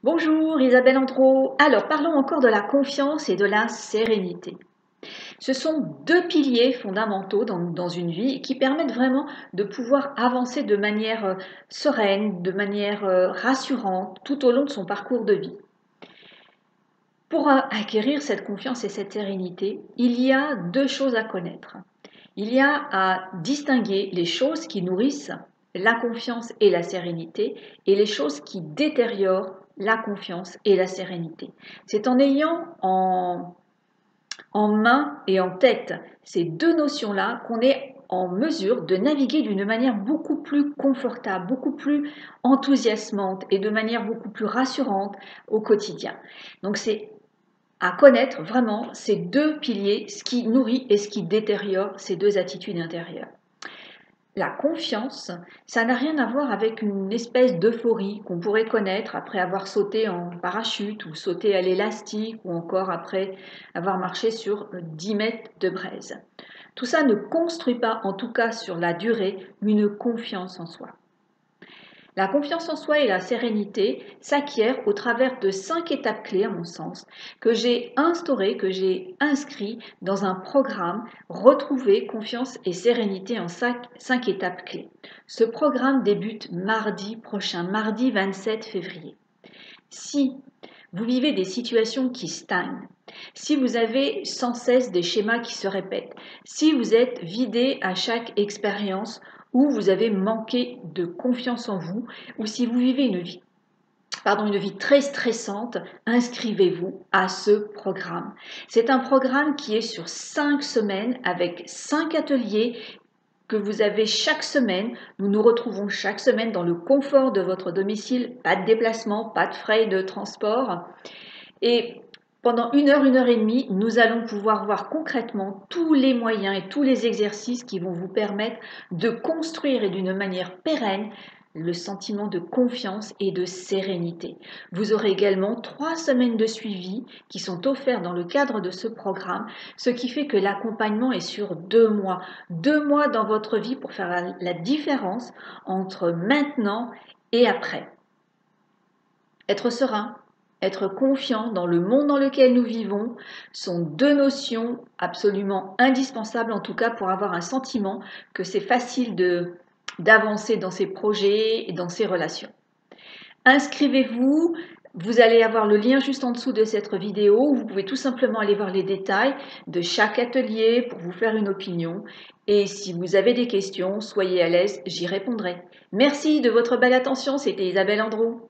Bonjour Isabelle Andro. Alors parlons encore de la confiance et de la sérénité. Ce sont deux piliers fondamentaux dans une vie qui permettent vraiment de pouvoir avancer de manière sereine, de manière rassurante tout au long de son parcours de vie. Pour acquérir cette confiance et cette sérénité, il y a deux choses à connaître. Il y a à distinguer les choses qui nourrissent la confiance et la sérénité et les choses qui détériorent la confiance et la sérénité. C'est en ayant en main et en tête ces deux notions-là qu'on est en mesure de naviguer d'une manière beaucoup plus confortable, beaucoup plus enthousiasmante et de manière beaucoup plus rassurante au quotidien. Donc c'est à connaître vraiment ces deux piliers, ce qui nourrit et ce qui détériore ces deux attitudes intérieures. La confiance, ça n'a rien à voir avec une espèce d'euphorie qu'on pourrait connaître après avoir sauté en parachute ou sauté à l'élastique ou encore après avoir marché sur 10 mètres de braise. Tout ça ne construit pas, en tout cas sur la durée, une confiance en soi. La confiance en soi et la sérénité s'acquièrent au travers de 5 étapes clés, à mon sens, que j'ai instaurées, que j'ai inscrites dans un programme Retrouver confiance et sérénité en 5 étapes clés. Ce programme débute mardi prochain, mardi 27 février. Si vous vivez des situations qui stagnent, si vous avez sans cesse des schémas qui se répètent, si vous êtes vidé à chaque expérience ou vous avez manqué de confiance en vous, ou si vous vivez une vie très stressante, inscrivez-vous à ce programme. C'est un programme qui est sur 5 semaines avec 5 ateliers que vous avez chaque semaine. Nous nous retrouvons chaque semaine dans le confort de votre domicile, pas de déplacement, pas de frais de transport. Et pendant une heure et demie, nous allons pouvoir voir concrètement tous les moyens et tous les exercices qui vont vous permettre de construire et d'une manière pérenne le sentiment de confiance et de sérénité. Vous aurez également 3 semaines de suivi qui sont offertes dans le cadre de ce programme, ce qui fait que l'accompagnement est sur 2 mois. 2 mois dans votre vie pour faire la différence entre maintenant et après. Être serein, être confiant dans le monde dans lequel nous vivons sont deux notions absolument indispensables, en tout cas pour avoir un sentiment que c'est facile d'avancer dans ses projets et dans ses relations. Inscrivez-vous, vous allez avoir le lien juste en dessous de cette vidéo où vous pouvez tout simplement aller voir les détails de chaque atelier pour vous faire une opinion. Et si vous avez des questions, soyez à l'aise, j'y répondrai. Merci de votre belle attention, c'était Isabelle Andro.